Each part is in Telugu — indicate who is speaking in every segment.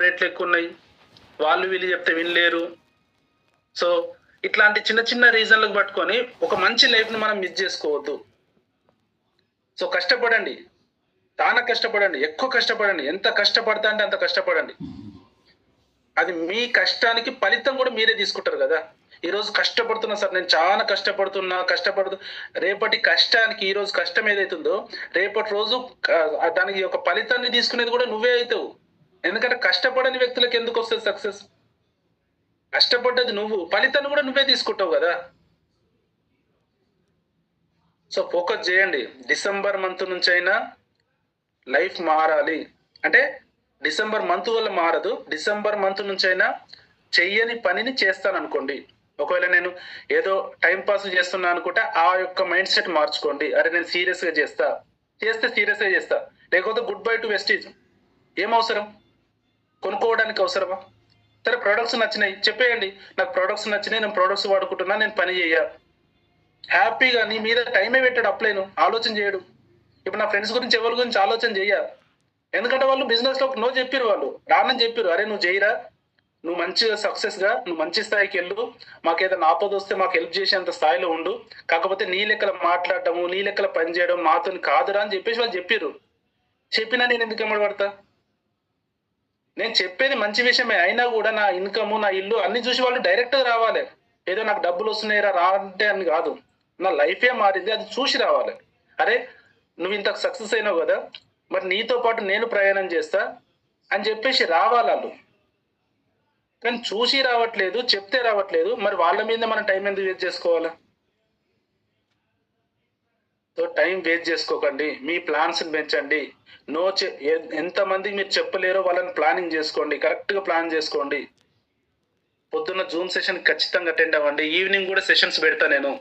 Speaker 1: రేట్లు ఎక్కువ ఉన్నాయి, వాళ్ళు వీళ్ళు చెప్తే వినలేరు. సో ఇట్లాంటి చిన్న చిన్న రీజన్లకు పట్టుకొని ఒక మంచి లైఫ్ని మనం మిస్ చేసుకోవద్దు. సో కష్టపడండి, చాలా కష్టపడండి, ఎక్కువ కష్టపడండి. ఎంత కష్టపడతా అంటే అంత కష్టపడండి. అది మీ కష్టానికి ఫలితం కూడా మీరే తీసుకుంటారు కదా. ఈరోజు కష్టపడుతున్నా సార్, నేను చాలా కష్టపడుతూ రేపటి కష్టానికి, ఈరోజు కష్టం ఏదైతుందో రేపటి రోజు దానికి ఒక ఫలితాన్ని తీసుకునేది కూడా నువ్వే అవుతావు. ఎందుకంటే కష్టపడని వ్యక్తులకు ఎందుకు వస్తుంది సక్సెస్? కష్టపడ్డది నువ్వు, ఫలితాన్ని కూడా నువ్వే తీసుకుంటావు కదా. సో ఫోకస్ చేయండి. డిసెంబర్ మంత్ నుంచి అయినా లైఫ్ మారాలి అంటే డిసెంబర్ మంత్ వల్ల మారదు. డిసెంబర్ మంత్ నుంచి అయినా చెయ్యని పనిని చేస్తాను అనుకోండి. ఒకవేళ నేను ఏదో టైం పాస్ చేస్తున్నా అనుకుంటే ఆ యొక్క మైండ్ సెట్ మార్చుకోండి. అరే నేను సీరియస్గా చేస్తే సీరియస్గా చేస్తా, లేకపోతే గుడ్ బై టు వెస్టీజ్. ఏం అవసరం? కొనుక్కోవడానికి అవసరమా? సరే ప్రొడక్ట్స్ నచ్చినాయి చెప్పేయండి, నాకు ప్రొడక్ట్స్ నచ్చినాయి, నేను ప్రొడక్ట్స్ వాడుకుంటున్నా, నేను పని చేయ. హ్యాపీగా నీ మీద టైమే పెట్టాడు, అప్లైను ఆలోచన చేయడు. ఇప్పుడు నా ఫ్రెండ్స్ గురించి ఎవరి గురించి ఆలోచన చెయ్య. ఎందుకంటే వాళ్ళు బిజినెస్ లో నో చెప్పారు, వాళ్ళు రానని చెప్పారు. అరే నువ్వు చేయరా, నువ్వు మంచిగా సక్సెస్ గా నువ్వు మంచి స్థాయికి వెళ్ళు, మాకు ఏదైనా ఆపద వస్తే మాకు హెల్ప్ చేసేంత స్థాయిలో ఉండు, కాకపోతే నీ లెక్కల మాట్లాడటము, నీ లెక్కల పని చేయడం మాతో కాదురా అని చెప్పేసి వాళ్ళు చెప్పారు. చెప్పినా నేను ఎందుకు ఎమ్మడి పడతా? నేను చెప్పేది మంచి విషయమే అయినా కూడా నా ఇన్కమ్, నా ఇల్లు అన్ని చూసి వాళ్ళు డైరెక్ట్గా రావాలి. ఏదో నాకు డబ్బులు వస్తున్నాయిరా రా అంటే అని కాదు, నా లైఫే మారింది అది చూసి రావాలి. అరే నువ్వు ఇంత సక్సెస్ అయినావు కదా, మరి నీతో పాటు నేను ప్రయాణం చేస్తా అని చెప్పేసి రావాలి వాళ్ళు. కానీ చూసి రావట్లేదు, చెప్తే రావట్లేదు, మరి వాళ్ళ మీద మనం టైం ఎందుకు వేస్ట్ చేసుకోవాలా? సో టైం వేస్ట్ చేసుకోకండి, మీ ప్లాన్స్ పెంచండి. ఎంతమందికి మీరు చెప్పలేరో వాళ్ళని ప్లానింగ్ చేసుకోండి, కరెక్ట్గా ప్లాన్ చేసుకోండి. పొద్దున్న జూమ్ సెషన్ ఖచ్చితంగా అటెండ్ అవ్వండి. ఈవినింగ్ కూడా సెషన్స్ పెడతా నేను.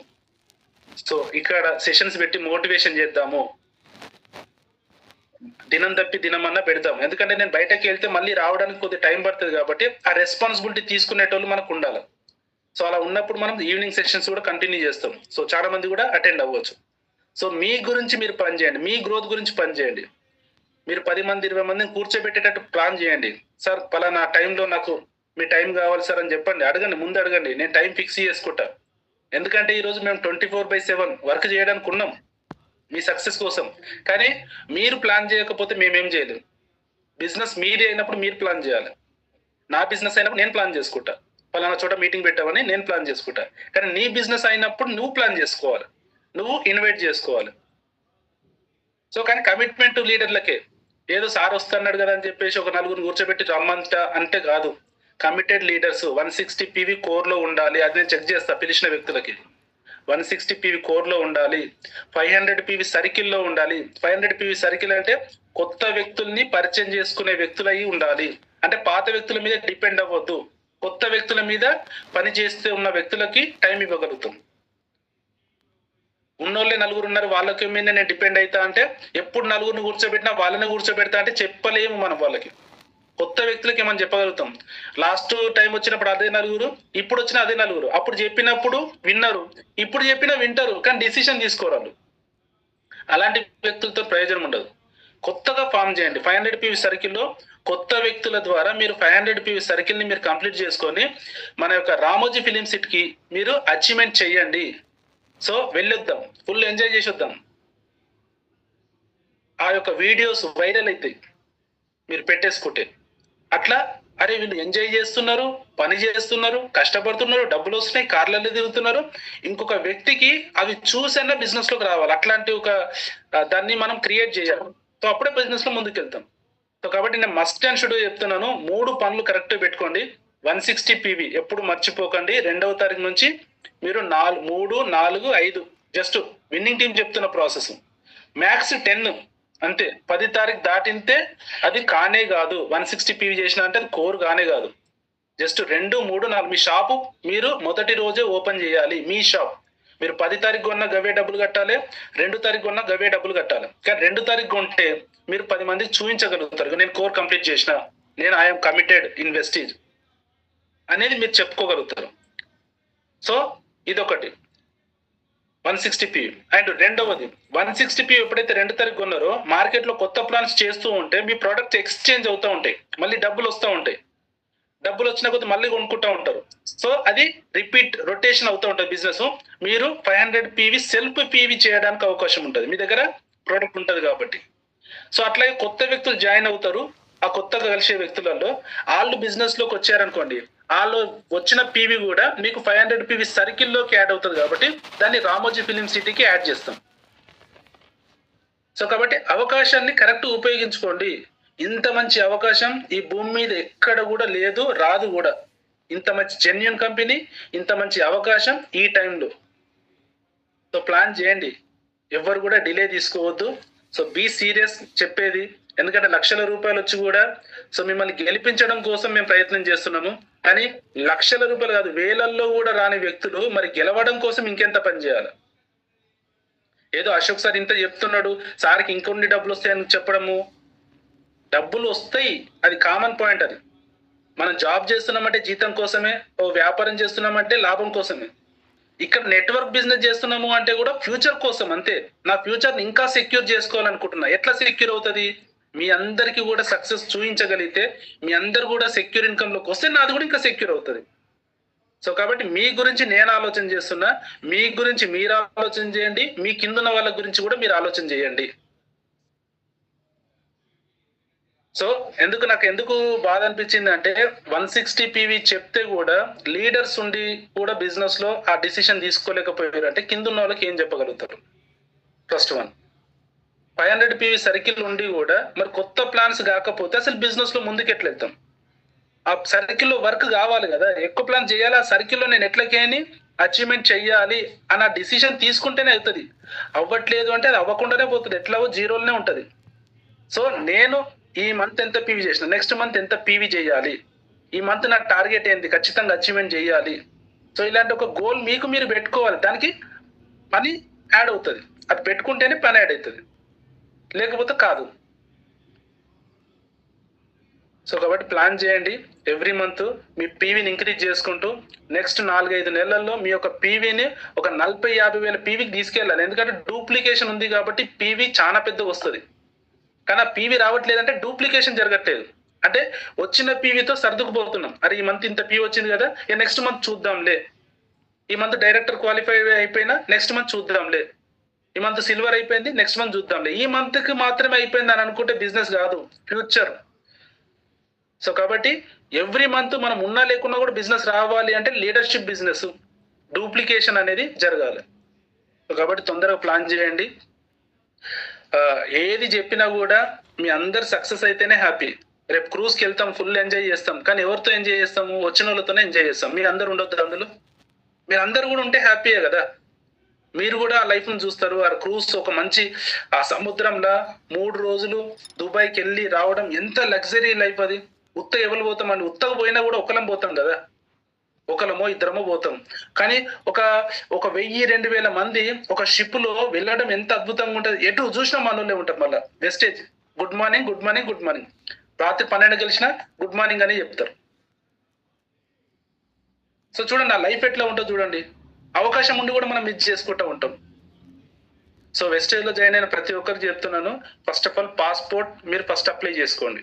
Speaker 1: సో ఇక్కడ సెషన్స్ పెట్టి మోటివేషన్ చేద్దాము. దినం తప్పి దినమన్నా పెడదాం. ఎందుకంటే నేను బయటకు వెళ్తే మళ్ళీ రావడానికి కొద్దిగా టైం పడుతుంది కాబట్టి ఆ రెస్పాన్సిబిలిటీ తీసుకునేటోళ్ళు మనకు ఉండాలి. సో అలా ఉన్నప్పుడు మనం ఈవినింగ్ సెషన్స్ కూడా కంటిన్యూ చేస్తాం. సో చాలా మంది కూడా అటెండ్ అవ్వచ్చు. సో మీ గురించి మీరు పని చేయండి, మీ గ్రోత్ గురించి పని చేయండి. మీరు 10 మంది 20 మందిని కూర్చోబెట్టేటట్టు ప్లాన్ చేయండి. సార్ పలానా టైంలో నాకు మీ టైం కావాలి సార్ అని చెప్పండి, అడగండి, ముందు అడగండి. నేను టైం ఫిక్స్ చేసుకుంటా. ఎందుకంటే ఈరోజు మేము 24/7 వర్క్ చేయడానికి ఉన్నాం మీ సక్సెస్ కోసం. కానీ మీరు ప్లాన్ చేయకపోతే మేమేం చేయలేము. బిజినెస్ మీదే అయినప్పుడు మీరు ప్లాన్ చేయాలి, నా బిజినెస్ అయినప్పుడు నేను ప్లాన్ చేసుకుంటా. పలానా చోట మీటింగ్ పెట్టామని నేను ప్లాన్ చేసుకుంటా. కానీ నీ బిజినెస్ అయినప్పుడు నువ్వు ప్లాన్ చేసుకోవాలి, నువ్వు ఇన్వైట్ చేసుకోవాలి. సో కానీ కమిట్మెంట్ లీడర్లకే, ఏదో సార్ వస్తున్నాడు కదా అని చెప్పేసి ఒక నలుగురిని కూర్చోబెట్టి రమ్మంట అంటే కాదు. కమిటెడ్ లీడర్స్ 160 PV కోర్లో ఉండాలి. అది నేను చెక్ చేస్తా పిలిచిన వ్యక్తులకి. 160 PV కోర్లో ఉండాలి, 500 PV సర్కిల్లో ఉండాలి. 500 PV సర్కిల్ అంటే కొత్త వ్యక్తుల్ని పరిచయం చేసుకునే వ్యక్తులు అయి ఉండాలి. అంటే పాత వ్యక్తుల మీద డిపెండ్ అవ్వద్దు, కొత్త వ్యక్తుల మీద పని చేస్తూ ఉన్న వ్యక్తులకి టైం ఇవ్వగలుగుతాం. ఉన్నోళ్ళే నలుగురు ఉన్నారు, వాళ్ళకి మీద నేను డిపెండ్ అవుతా అంటే ఎప్పుడు నలుగురిని కూర్చోబెట్టినా వాళ్ళని కూర్చోబెడతా అంటే చెప్పలేము మనం వాళ్ళకి. కొత్త వ్యక్తులకి ఏమని చెప్పగలుగుతాం? లాస్ట్ టైం వచ్చినప్పుడు అదే నలుగురు, ఇప్పుడు వచ్చిన అదే నలుగురు. అప్పుడు చెప్పినప్పుడు విన్నారు, ఇప్పుడు చెప్పినా వింటారు, కానీ డిసిషన్ తీసుకోరాలు. అలాంటి వ్యక్తులతో ప్రయోజనం ఉండదు. కొత్తగా ఫామ్ చేయండి. 500 PV సర్కిల్లో కొత్త వ్యక్తుల ద్వారా మీరు 500 PV సర్కిల్ని మీరు కంప్లీట్ చేసుకొని మన యొక్క రామోజీ ఫిలిం సిటీకి మీరు అచీవ్మెంట్ చేయండి. సో వెళ్ళొద్దాం, ఫుల్ ఎంజాయ్ చేసి వద్దాం. ఆ యొక్క వీడియోస్ వైరల్ అవుతాయి మీరు పెట్టేసుకుంటే. అట్లా అరే వీళ్ళు ఎంజాయ్ చేస్తున్నారు, పని చేస్తున్నారు, కష్టపడుతున్నారు, డబ్బులు వస్తున్నాయి, కార్లలో తిరుగుతున్నారు, ఇంకొక వ్యక్తికి అవి చూసైనా బిజినెస్ లోకి రావాలి. అట్లాంటి ఒక దాన్ని మనం క్రియేట్ చేయాలి. సో అప్పుడే బిజినెస్ లో ముందుకు వెళ్తాం. సో కాబట్టి నేను మస్ట్ అండ్ షుడ్ చెప్తున్నాను, 3 పనులు కరెక్ట్ పెట్టుకోండి. 160 PV ఎప్పుడు మర్చిపోకండి. 2వ తారీఖు నుంచి మీరు 3, 4, 5 జస్ట్ విన్నింగ్ టీం చెప్తున్న ప్రాసెస్. మ్యాక్స్ 10 అంతే. 10 తారీఖు దాటింటే అది కానే కాదు. 160 PV చేసిన అంటే అది కోర్ కానే కాదు. జస్ట్ 2, 3, 4 మీ షాపు మీరు మొదటి రోజే ఓపెన్ చేయాలి. మీ షాప్ మీరు 10 తారీఖు కొన్న గవే డబ్బులు కట్టాలి, 2 తారీఖు కొన్న గవే డబ్బులు కట్టాలి. కానీ 2 తారీఖు కొంటే మీరు 10 మందికి చూపించగలుగుతారు, నేను కోర్ కంప్లీట్ చేసిన, నేను ఐఎమ్ కమిటెడ్ ఇన్వెస్టీజ్ అనేది మీరు చెప్పుకోగలుగుతారు. సో ఇదొకటి. 160p. అండ్ రెండవది 160p ఎప్పుడైతే 2 తారీఖు కొన్నారో మార్కెట్లో కొత్త ప్లాన్స్ చేస్తూ ఉంటే మీ ప్రోడక్ట్స్ ఎక్స్చేంజ్ అవుతూ ఉంటాయి, మళ్ళీ డబ్బులు వస్తూ ఉంటాయి. డబ్బులు వచ్చిన కొద్ది మళ్ళీ కొనుక్కుంటూ ఉంటారు. సో అది రిపీట్ రొటేషన్ అవుతూ ఉంటుంది బిజినెస్. మీరు 500pv సెల్ఫ్ పీవీ చేయడానికి అవకాశం ఉంటుంది, మీ దగ్గర ప్రోడక్ట్ ఉంటుంది కాబట్టి. సో అట్లాగే కొత్త వ్యక్తులు జాయిన్ అవుతారు. ఆ కొత్తగా కలిసే వ్యక్తులలో వాళ్ళు బిజినెస్ లోకి వచ్చారనుకోండి, వాళ్ళు వచ్చిన పీవీ కూడా మీకు 500pv సర్కిల్లోకి యాడ్ అవుతుంది కాబట్టి దాన్ని రామోజీ ఫిలిం సిటీకి యాడ్ చేస్తాం. సో కాబట్టి అవకాశాన్ని కరెక్ట్ ఉపయోగించుకోండి. ఇంత మంచి అవకాశం ఈ భూమి మీద ఎక్కడ కూడా లేదు, రాదు కూడా. ఇంత మంచి జెన్యూన్ కంపెనీ, ఇంత మంచి అవకాశం ఈ టైంలో. సో ప్లాన్ చేయండి, ఎవరు కూడా డిలే తీసుకోవద్దు. సో బీ సీరియస్ చెప్పేది, ఎందుకంటే లక్షల రూపాయలు వచ్చి కూడా సో మిమ్మల్ని గెలిపించడం కోసం మేము ప్రయత్నం చేస్తున్నాము. కానీ లక్షల రూపాయలు కాదు, వేలల్లో కూడా రాని వ్యక్తులు మరి గెలవడం కోసం ఇంకెంత పని చేయాలి? ఏదో అశోక్ సార్ ఇంత చెప్తున్నాడు, సార్కి ఇంకొన్ని డబ్బులు వస్తాయని చెప్పడము. డబ్బులు వస్తాయి, అది కామన్ పాయింట్. అది మనం జాబ్ చేస్తున్నామంటే జీతం కోసమే, ఓ వ్యాపారం చేస్తున్నామంటే లాభం కోసమే. ఇక్కడ నెట్వర్క్ బిజినెస్ చేస్తున్నాము అంటే కూడా ఫ్యూచర్ కోసం అంతే. నా ఫ్యూచర్ని ఇంకా సెక్యూర్ చేసుకోవాలనుకుంటున్నా. ఎట్లా సెక్యూర్ అవుతుంది? మీ అందరికీ కూడా సక్సెస్ చూపించగలిగితే, మీ అందరు కూడా సెక్యూర్ ఇన్కమ్లోకి వస్తే నాది కూడా ఇంకా సెక్యూర్ అవుతుంది. సో కాబట్టి మీ గురించి నేను ఆలోచన చేస్తున్నా, మీ గురించి మీరు ఆలోచన చేయండి, మీ కిందున్న వాళ్ళ గురించి కూడా మీరు ఆలోచన చేయండి. సో నాకు ఎందుకు బాధ అనిపించింది అంటే 160pv చెప్తే కూడా లీడర్స్ ఉండి కూడా బిజినెస్ లో ఆ డిసిషన్ తీసుకోలేకపోయారు అంటే కింద ఉన్న వాళ్ళకి ఏం చెప్పగలుగుతారు? First one. 500pv సర్కిల్ ఉండి కూడా మరి కొత్త ప్లాన్స్ కాకపోతే అసలు బిజినెస్ లో ముందుకు ఎట్లా వెళ్తాం? ఆ సర్కిల్లో వర్క్ కావాలి కదా, ఎక్కువ ప్లాన్ చేయాలి. ఆ సర్కిల్లో నేను ఎట్లకేని అచీవ్మెంట్ చెయ్యాలి అన్న డిసిషన్ తీసుకుంటేనే అవుతుంది. అవ్వట్లేదు అంటే అది అవ్వకుండానే పోతుంది, ఎట్లాగో జీరోలోనే ఉంటుంది. సో నేను ఈ మంత్ ఎంత పీవీ చేసిన, నెక్స్ట్ మంత్ ఎంత పీవీ చేయాలి, ఈ మంత్ నాకు టార్గెట్ ఏంది, ఖచ్చితంగా అచీవ్మెంట్ చేయాలి. సో ఇలాంటి ఒక గోల్ మీకు మీరు పెట్టుకోవాలి. దానికి పని యాడ్ అవుతుంది, అది పెట్టుకుంటేనే పని యాడ్ అవుతుంది, లేకపోతే కాదు. సో కాబట్టి ప్లాన్ చేయండి. ఎవ్రీ మంత్ మీ పీవీని ఇంక్రీజ్ చేసుకుంటూ నెక్స్ట్ 4-5 నెలల్లో మీ యొక్క పీవీని ఒక 40-50 వేల పీవీకి తీసుకెళ్ళాలి. ఎందుకంటే డూప్లికేషన్ ఉంది కాబట్టి పీవీ చాలా పెద్దగా వస్తుంది. కానీ ఆ పీవీ రావట్లేదంటే డూప్లికేషన్ జరగట్లేదు, అంటే వచ్చిన పీవీతో సర్దుకుపోతున్నాం. అరే ఈ మంత్ ఇంత పీవీ వచ్చింది కదా, నెక్స్ట్ మంత్ చూద్దాంలే. ఈ మంత్ డైరెక్టర్ క్వాలిఫై అయిపోయినా నెక్స్ట్ మంత్ చూద్దాంలే. ఈ మంత్ సిల్వర్ అయిపోయింది, నెక్స్ట్ మంత్ చూద్దాంలే. ఈ మంత్కి మాత్రమే అయిపోయింది అని అనుకుంటే బిజినెస్ కాదు, ఫ్యూచర్. సో కాబట్టి ఎవ్రీ మంత్ మనం ఉన్నా లేకున్నా కూడా బిజినెస్ రావాలి అంటే లీడర్షిప్ బిజినెస్, డూప్లికేషన్ అనేది జరగాలి. సో కాబట్టి తొందరగా ప్లాన్ చేయండి. ఏది చెప్పినా కూడా మీ అందరు సక్సెస్ అయితేనే హ్యాపీ. రేపు క్రూజ్కి వెళ్తాం, ఫుల్ ఎంజాయ్ చేస్తాం, కానీ ఎవరితో ఎంజాయ్ చేస్తాము? వచ్చిన వాళ్ళతోనే ఎంజాయ్ చేస్తాం. మీరు అందరు ఉండొద్దు అందులో, మీరు అందరు కూడా ఉంటే హ్యాపీయే కదా. మీరు కూడా ఆ లైఫ్ను చూస్తారు. ఆ క్రూజ్ ఒక మంచి ఆ సముద్రంలో 3 రోజులు దుబాయ్కి వెళ్ళి రావడం ఎంత లగ్జరీ లైఫ్ అది. ఉత్త ఎవరు పోతాం అండి? ఉత్తగా పోయినా కూడా ఒకలం పోతాం కదా, ఒకలమో ఇద్దరమో పోతాం. కానీ ఒక 1000-2000 మంది ఒక షిప్ లో వెళ్ళడం ఎంత అద్భుతంగా ఉంటుంది. ఎటు చూసినా మనోళ్ళే ఉంటారు. మళ్ళీ wastage good morning good morning good morning, రాత్రి 12 కలిసినా గుడ్ మార్నింగ్ అని చెప్తారు. సో చూడండి ఆ లైఫ్ ఎట్లా ఉంటుందో చూడండి. అవకాశం ఉండి కూడా మనం మిస్ చేసుకుంటూ ఉంటాం. సో వెస్టేజ్ లో జాయిన్ అయిన ప్రతి ఒక్కరికి చెప్తున్నాను, ఫస్ట్ ఆఫ్ ఆల్ పాస్పోర్ట్ మీరు ఫస్ట్ అప్లై చేసుకోండి.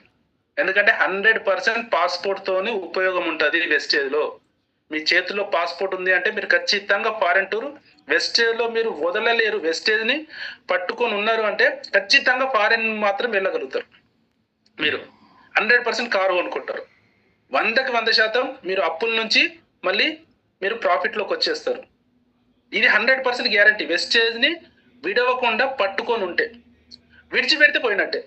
Speaker 1: ఎందుకంటే 100% పాస్పోర్ట్ తోని ఉపయోగం ఉంటుంది వెస్టేజ్ లో. మీ చేతిలో పాస్పోర్ట్ ఉంది అంటే మీరు ఖచ్చితంగా ఫారెన్ టూర్ వెస్టేజ్ లో మీరు వదలలేరు. వెస్టేజ్ ని పట్టుకొని ఉన్నారు అంటే ఖచ్చితంగా ఫారెన్ మాత్రం వెళ్ళగలుగుతారు. మీరు 100% కారు కొనుక్కుంటారు. 100కి 100% మీరు అప్పుల నుంచి మళ్ళీ మీరు ప్రాఫిట్ లోకి వచ్చేస్తారు. ఇది 100% గ్యారంటీ. వెస్టేజ్ ని విడవకుండా పట్టుకొని ఉంటే, విడిచిపెడితే పోయినట్టే.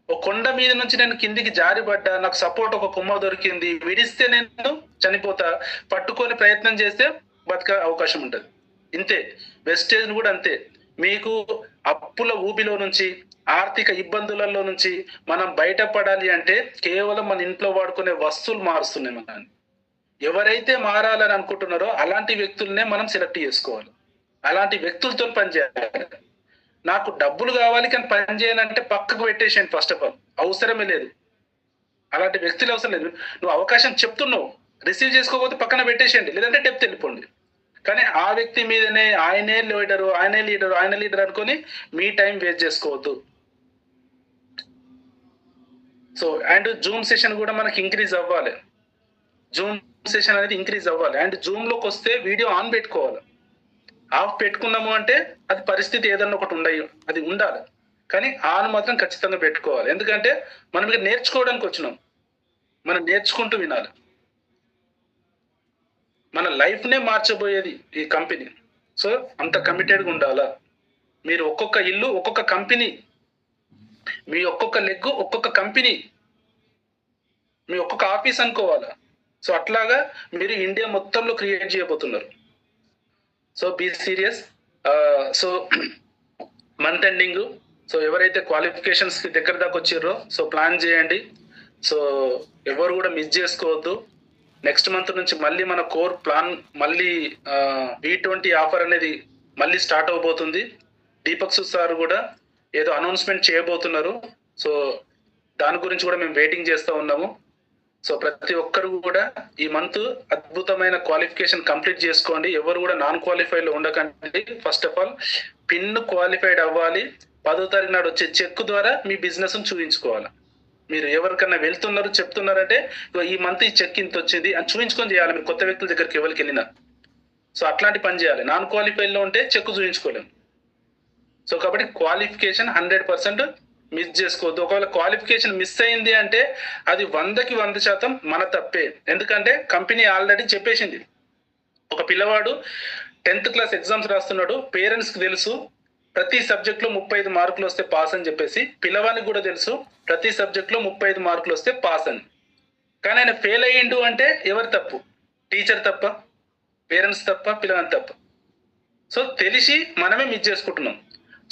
Speaker 1: ఒక కొండ మీద నుంచి నేను కిందికి జారిపడ్డా, నాకు సపోర్ట్ ఒక కొమ్మ దొరికింది, విడిస్తే నేను చనిపోతా, పట్టుకొని ప్రయత్నం చేస్తే బతక అవకాశం ఉంటుంది. ఇంతే వెస్టేజ్ కూడా అంతే. మీకు అప్పుల ఊబిలో నుంచి, ఆర్థిక ఇబ్బందులలో నుంచి మనం బయటపడాలి అంటే కేవలం మన ఇంట్లో వాడుకునే వస్తువులు మారుస్తున్నాయి మనల్ని. ఎవరైతే మారాలని అనుకుంటున్నారో అలాంటి వ్యక్తులనే మనం సెలెక్ట్ చేసుకోవాలి, అలాంటి వ్యక్తులతో పనిచేయాలి. నాకు డబ్బులు కావాలి కానీ పని చేయాలంటే పక్కకు పెట్టేసేయండి. ఫస్ట్ ఆఫ్ ఆల్ అవసరమే లేదు, అలాంటి వ్యక్తులు అవసరం లేదు. నువ్వు అవకాశం చెప్తున్నావు, రిసీవ్ చేసుకోకపోతే పక్కన పెట్టేసేయండి, లేదంటే డెప్త్ వెళ్ళిపోండి. కానీ ఆ వ్యక్తి మీదనే ఆయనే లీడర్ అనుకొని మీ టైం వేస్ట్ చేసుకోవద్దు. సో అండ్ జూమ్ సెషన్ కూడా మనకి ఇంక్రీజ్ అవ్వాలి. జూమ్ సెషన్ అనేది ఇంక్రీజ్ అవ్వాలి. అండ్ జూమ్ లోకి వస్తే వీడియో ఆన్ పెట్టుకోవాలి. ఆఫ్ పెట్టుకున్నాము అంటే అది పరిస్థితి ఏదన్నా ఒకటి అది ఉండాలి. కానీ ఆన్ మాత్రం ఖచ్చితంగా పెట్టుకోవాలి. ఎందుకంటే మనం ఇక్కడ నేర్చుకోవడానికి వచ్చినాం. మనం నేర్చుకుంటూ వినాలి. మన లైఫ్నే మార్చబోయేది ఈ కంపెనీ. సో అంత కమిటెడ్గా ఉండాలా. మీరు ఒక్కొక్క ఇల్లు ఒక్కొక్క కంపెనీ, మీ ఒక్కొక్క లెగ్ ఒక్కొక్క కంపెనీ, మీ ఒక్కొక్క ఆఫీస్ అనుకోవాలా. సో అట్లాగా మీరు ఇండియా మొత్తంలో క్రియేట్ చేయబోతున్నారు. So be serious. So month ending, so ఎవరైతే క్వాలిఫికేషన్స్ కి దగ్గర దాకా వచ్చిర్రో సో ప్లాన్ చేయండి. సో ఎవరు కూడా మిస్ చేసుకోవద్దు. నెక్స్ట్ మంత్ నుంచి మళ్ళీ మన కోర్ ప్లాన్ మళ్ళీ V20 ఆఫర్ అనేది మళ్ళీ స్టార్ట్ అవబోతుంది. దీపక్ సార్ కూడా ఏదో అనౌన్స్మెంట్ చేయబోతున్నారు. సో దాని గురించి కూడా మేము వెయిటింగ్ చేస్తూ ఉన్నాము. సో ప్రతి ఒక్కరు కూడా ఈ మంత్ అద్భుతమైన క్వాలిఫికేషన్ కంప్లీట్ చేసుకోండి. ఎవరు కూడా నాన్ క్వాలిఫైడ్ లో ఉండకండి. First of all pin qualified అవ్వాలి. 10వ తారీఖు నాడు వచ్చే చెక్ ద్వారా మీ బిజినెస్ చూపించుకోవాలి. మీరు ఎవరికన్నా వెళ్తున్నారు చెప్తున్నారంటే ఈ మంత్ ఈ చెక్ ఇంత వచ్చింది అని చూపించుకొని చేయాలి. మీరు కొత్త వ్యక్తుల దగ్గరికి ఎవరికి వెళ్ళినా సో అట్లాంటి పని చేయాలి. నాన్ క్వాలిఫైడ్ లో ఉంటే చెక్ చూపించుకోలేము. సో కాబట్టి క్వాలిఫికేషన్ 100% మిస్ చేసుకోవద్దు. ఒకవేళ క్వాలిఫికేషన్ మిస్ అయింది అంటే అది 100కి 100% మన తప్పే. ఎందుకంటే కంపెనీ ఆల్రెడీ చెప్పేసింది. ఒక పిల్లవాడు 10th క్లాస్ ఎగ్జామ్స్ రాస్తున్నాడు, పేరెంట్స్కి తెలుసు ప్రతి సబ్జెక్ట్లో 35 మార్కులు వస్తే పాస్ అని చెప్పేసి, పిల్లవానికి కూడా తెలుసు ప్రతి సబ్జెక్ట్లో 35 మార్కులు వస్తే పాస్ అని. కానీ ఆయన ఫెయిల్ అయ్యిండు అంటే ఎవరు తప్పు? టీచర్ తప్ప, పేరెంట్స్ తప్ప, పిల్లవాని తప్ప. సో తెలిసి మనమే మిస్ చేసుకుంటున్నాం.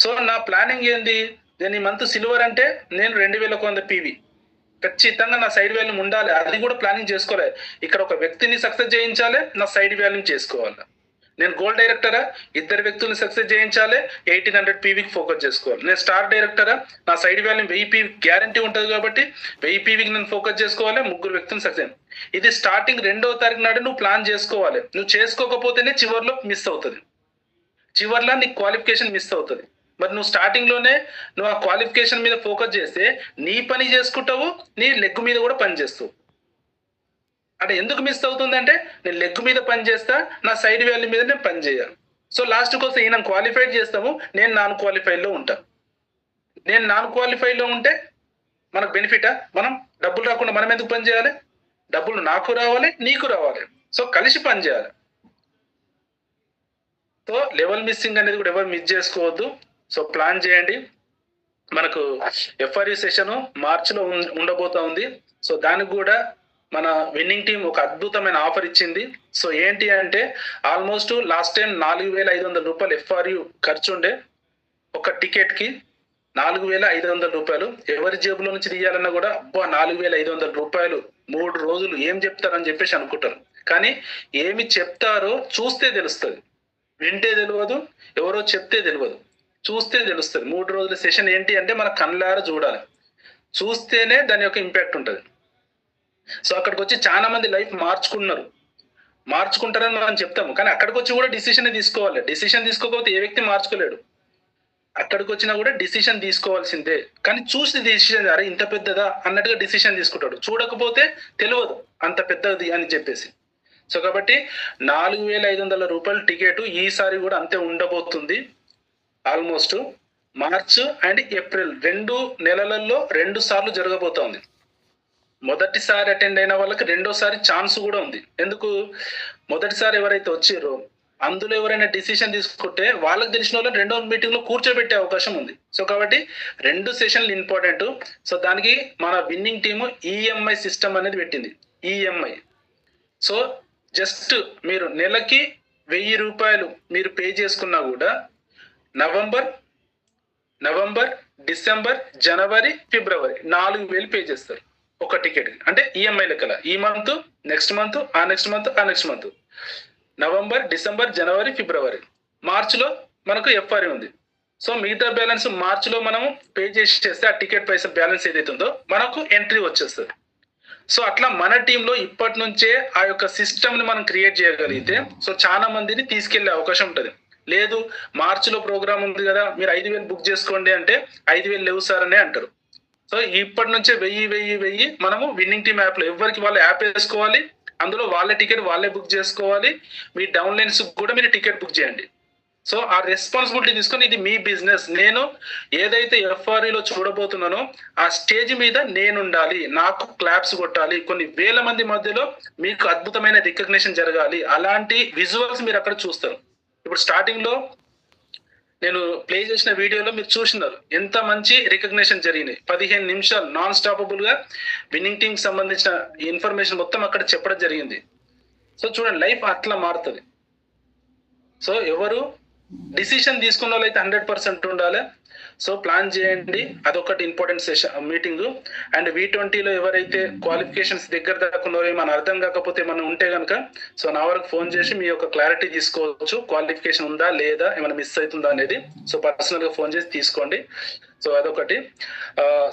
Speaker 1: సో నా ప్లానింగ్ ఏంది, నేను ఈ మంత్ సిల్వర్ అంటే నేను 2100 PV ఖచ్చితంగా నా సైడ్ వాల్యూమ్ ఉండాలి. అది కూడా ప్లానింగ్ చేసుకోవాలి. ఇక్కడ ఒక వ్యక్తిని సక్సెస్ చేయించాలి, నా సైడ్ వాల్యూమ్ చేసుకోవాలి. నేను గోల్డ్ డైరెక్టరా, 2 వ్యక్తులను సక్సెస్ చేయించాలి, 1800 PVకి ఫోకస్ చేసుకోవాలి. నేను స్టార్ డైరెక్టరా, నా సైడ్ వాల్యూమ్ 1000 PV గ్యారంటీ ఉంటుంది కాబట్టి 1000 PVకి నేను ఫోకస్ చేసుకోవాలి, 3 వ్యక్తులను సక్సెస్. ఇది స్టార్టింగ్ 2వ తారీఖు నాడు నువ్వు ప్లాన్ చేసుకోవాలి. నువ్వు చేసుకోకపోతేనే చివరిలో మిస్ అవుతుంది. చివరిలో నీకు క్వాలిఫికేషన్ మిస్ అవుతుంది. మరి నువ్వు స్టార్టింగ్ లోనే నువ్వు ఆ క్వాలిఫికేషన్ మీద ఫోకస్ చేస్తే నీ పని చేసుకుంటావు, నీ లెగ్ మీద కూడా పని చేస్తావు. అంటే ఎందుకు మిస్ అవుతుంది అంటే నేను లెగ్ మీద పని చేస్తా, నా సైడ్ వాల్యూ మీద నేను పని చేయాలి. సో లాస్ట్ కోసం ఈయన క్వాలిఫైడ్ చేస్తాము, నేను నాన్ క్వాలిఫైడ్ లో ఉంటా. నేను నాన్ క్వాలిఫైడ్ లో ఉంటే మనకు బెనిఫిటా? మనం డబ్బులు రాకుండా మనం ఎందుకు పని చేయాలి? డబ్బులు నాకు రావాలి, నీకు రావాలి. సో కలిసి పని చేయాలి. సో లెవెల్ మిస్సింగ్ అనేది కూడా ఎవరు మిస్ చేసుకోవద్దు. సో ప్లాన్ చేయండి. మనకు FRU సెషన్ మార్చిలో ఉండబోతా ఉంది. సో దానికి కూడా మన విన్నింగ్ టీం ఒక అద్భుతమైన ఆఫర్ ఇచ్చింది. సో ఏంటి అంటే ఆల్మోస్ట్ లాస్ట్ టైం 4500 రూపాయలు FRU ఖర్చు ఉండే ఒక టికెట్ కి. 4500 రూపాయలు ఎవరి జేబులో నుంచి తీయాలన్నా కూడా 4500 రూపాయలు 3 రోజులు ఏం చెప్తారని చెప్పేసి అనుకుంటారు. కానీ ఏమి చెప్తారో చూస్తే తెలుస్తుంది. వింటే తెలియదు, ఎవరో చెప్తే తెలియదు, చూస్తే తెలుస్తుంది. 3 రోజుల సెషన్ ఏంటి అంటే మన కళ్ళారా చూడాలి. చూస్తేనే దాని యొక్క ఇంపాక్ట్ ఉంటుంది. సో అక్కడికి వచ్చి చాలా మంది లైఫ్ మార్చుకుంటారని మనం చెప్తాము. కానీ అక్కడికి వచ్చి కూడా డిసిషన్ తీసుకోవాలి. డిసిషన్ తీసుకోకపోతే ఏ వ్యక్తి మార్చుకోలేడు. అక్కడికి వచ్చినా కూడా డిసిషన్ తీసుకోవాల్సిందే. కానీ చూసి డిసిషన్ అరే ఇంత పెద్దదా అన్నట్టుగా డిసిషన్ తీసుకుంటాడు. చూడకపోతే తెలియదు అంత పెద్దది అని చెప్పేసి. సో కాబట్టి 4500 రూపాయల టికెట్ ఈసారి కూడా అంతే ఉండబోతుంది. ఆల్మోస్ట్ మార్చ్ అండ్ ఏప్రిల్ 2 నెలలలో 2 సార్లు జరగబోతోంది. మొదటిసారి అటెండ్ అయిన వాళ్ళకి రెండోసారి ఛాన్స్ కూడా ఉంది. ఎందుకు? మొదటిసారి ఎవరైతే వచ్చారో అందులో ఎవరైనా డిసిషన్ తీసుకుంటే వాళ్ళకి తెలిసిన వాళ్ళు 2వ మీటింగ్ లో కూర్చోబెట్టే అవకాశం ఉంది. సో కాబట్టి 2 సెషన్లు ఇంపార్టెంట్. సో దానికి మన విన్నింగ్ టీము EMI సిస్టమ్ అనేది పెట్టింది. EMI. సో జస్ట్ మీరు నెలకి 1000 రూపాయలు మీరు పే చేసుకున్నా కూడా నవంబర్, డిసెంబర్, జనవరి, ఫిబ్రవరి 4000 పే చేస్తారు ఒక టికెట్. అంటే EMI లెక్కల ఈ మంత్, నెక్స్ట్ మంత్, ఆ నెక్స్ట్ మంత్, ఆ నెక్స్ట్ మంత్, నవంబర్, డిసెంబర్, జనవరి, ఫిబ్రవరి. మార్చిలో మనకు FRU ఉంది. సో మిగతా బ్యాలెన్స్ మార్చిలో మనం పే చేస్తే ఆ టికెట్ పైసా బ్యాలెన్స్ ఏదైతే ఉందో మనకు ఎంట్రీ వచ్చేస్తుంది. సో అట్లా మన టీంలో ఇప్పటి నుంచే ఆ యొక్క సిస్టమ్ ని మనం క్రియేట్ చేయగలిగితే సో చాలా మందిని తీసుకెళ్లే అవకాశం ఉంటుంది. లేదు మార్చిలో ప్రోగ్రామ్ ఉంది కదా, మీరు 5,000 బుక్ చేసుకోండి అంటే 5,000 లేవు సార్ అనే అంటారు. సో ఇప్పటి నుంచే 1000 మనము విన్నింగ్ టీమ్ యాప్ లో ఎవరికి వాళ్ళు యాప్ వేసుకోవాలి, అందులో వాళ్ళ టికెట్ వాళ్ళే బుక్ చేసుకోవాలి. మీ డౌన్లైన్స్ కూడా మీరు టికెట్ బుక్ చేయండి. సో ఆ రెస్పాన్సిబిలిటీ తీసుకొని ఇది మీ బిజినెస్, నేను ఏదైతే ఎఫ్ఆర్ఈలో చూడబోతున్నానో ఆ స్టేజ్ మీద నేను ఉండాలి, నాకు క్లాప్స్ కొట్టాలి, కొన్ని వేల మంది మధ్యలో మీకు అద్భుతమైన రికగ్నిషన్ జరగాలి, అలాంటి విజువల్స్ మీరు అక్కడ చూస్తారు. ఇప్పుడు స్టార్టింగ్ లో నేను ప్లే చేసిన వీడియోలో మీరు చూసినారు ఎంత మంచి రికగ్నిషన్ జరిగినాయి. 15 నిమిషాలు నాన్ స్టాపబుల్ గా విన్నింగ్ టీమ్ సంబంధించిన ఇన్ఫర్మేషన్ మొత్తం అక్కడ చెప్పడం జరిగింది. సో చూడండి, లైఫ్ అట్లా మారుతుంది. సో ఎవరు డిసిషన్ తీసుకున్న వాళ్ళు అయితే 100% ఉండాలి. సో ప్లాన్ చేయండి, అదొకటి ఇంపార్టెంట్ సెషన్ మీటింగ్. అండ్ V20లో ఎవరైతే క్వాలిఫికేషన్స్ దగ్గర దాకా ఉన్నారో ఏమైనా అర్థం కాకపోతే మనం ఉంటే కనుక సో నా వరకు ఫోన్ చేసి మీ యొక్క క్లారిటీ తీసుకోవచ్చు, క్వాలిఫికేషన్ ఉందా లేదా, ఏమైనా మిస్ అవుతుందా అనేది. సో పర్సనల్ గా ఫోన్ చేసి తీసుకోండి. సో అదొకటి.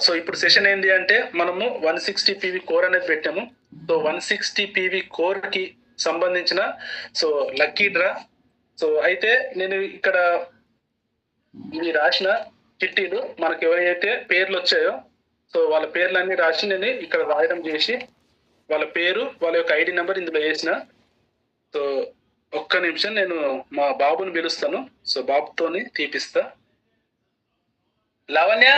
Speaker 1: సో ఇప్పుడు సెషన్ ఏంటి అంటే మనము 160 PV కోర్ అనేది పెట్టాము. సో 160 PV కోర్ కి సంబంధించిన సో లక్కీ డ్రా. సో అయితే నేను ఇక్కడ ఇవి రాసిన చిట్టీలు మనకు ఎవరైతే పేర్లు వచ్చాయో సో వాళ్ళ పేర్లన్నీ రాసి నేను ఇక్కడ రాయడం చేసి వాళ్ళ పేరు వాళ్ళ యొక్క ఐడి నెంబర్ ఇందులో వేసిన. సో ఒక్క నిమిషం నేను మా బాబుని పిలుస్తాను. సో బాబుతోని తీపిస్తా. లావణ్య